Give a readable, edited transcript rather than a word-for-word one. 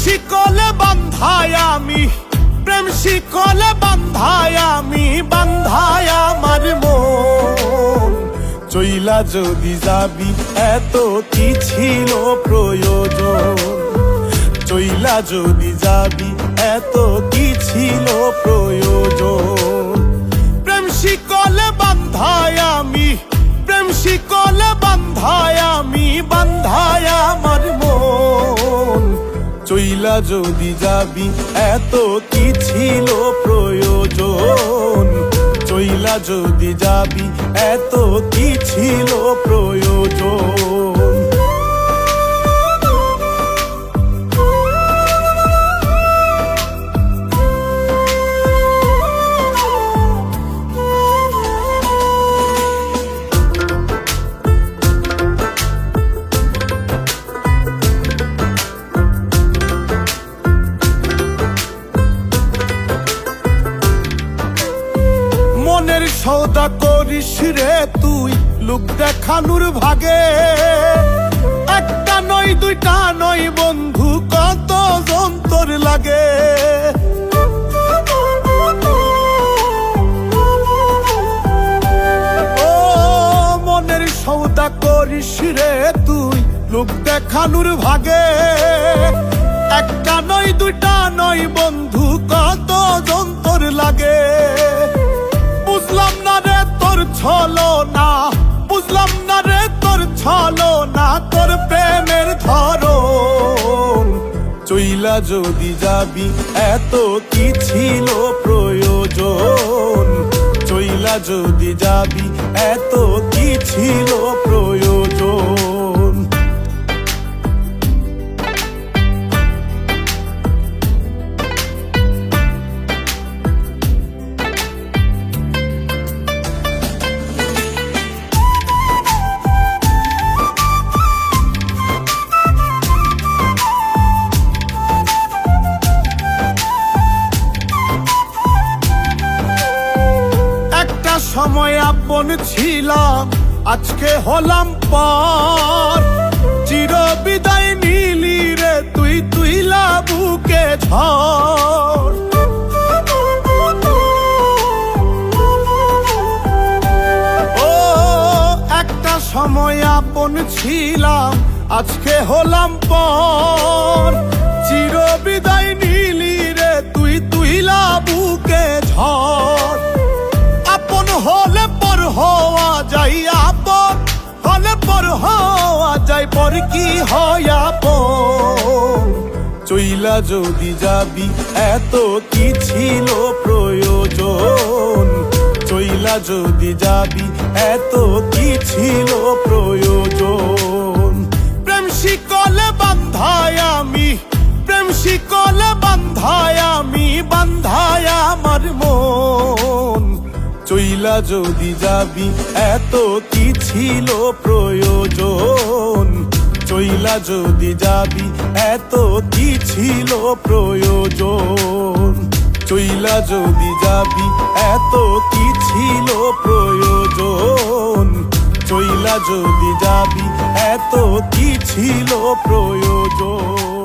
শিকলে বান্ধায় আমি, প্রেম শিকলে বান্ধায় আমি, বান্ধায় আমার মন। চইলা যদি যাবি এত কি ছিল প্রয়োজন, চইলা যদি যাবি এত কি ছিল প্রয়োজন। প্রেম শিকলে বান্ধায় আমি, প্রেম শিকলে বান্ধায় আমি, বান্ধায় আমার মন। চইলা যদি যাবি এত কি ছিল প্রয়োজন, চইলা যদি যাবি এত কি ছিল প্রয়োজন। মনের সওদা করিস রে তুই লোক দেখানোর ভাগে, একটা নয় দুইটা নয় বন্ধু কত যন্তর লাগে। ও মনের সওদা করিস রে তুই লোক দেখানোর ভাগে, একটা নয় দুইটা নয় বন্ধু কত যন্তর লাগে। বুঝলাম না রে তোর ছলনা, বুঝলাম না রে তোর ছলনা, তোর প্রেমের ধরন। চইলা যদি যাবি এত কি ছিল প্রয়োজন, চইলা যদি যাবি এত কি ছিল প্রয়োজন। সময় আপন ছিলাম আজকে হলাম পর, চির বিদায় নিলি রে তুই, তুইলা বুকে ঝড়। ও একটা সময় আপন ছিলাম আজকে হলাম পর, চির বিদায় নিলি রে তুই, তুইলা বুকে ঝড়। আপন হলে পর হওয়া যাই, আপন হলে পর হওয়া যাই, পর কি হয় আপন। চইলা যদি যাবি এত কি ছিল প্রয়োজন, চইলা যদি যাবি এত কি ছিল প্রয়োজন। প্রেম শিকলে বান্ধায় আমি, প্রেম শিকলে বান্ধায় আমি, বান্ধায় আমার মন। চইলা যদি যাবি এত কি ছিল প্রয়োজন, চইলা যদি যাবি এত কি ছিল প্রয়োজন। চইলা যদি যাবি এত কি ছিল প্রয়োজন, চইলা যদি যাবি এত কি ছিল প্রয়োজন।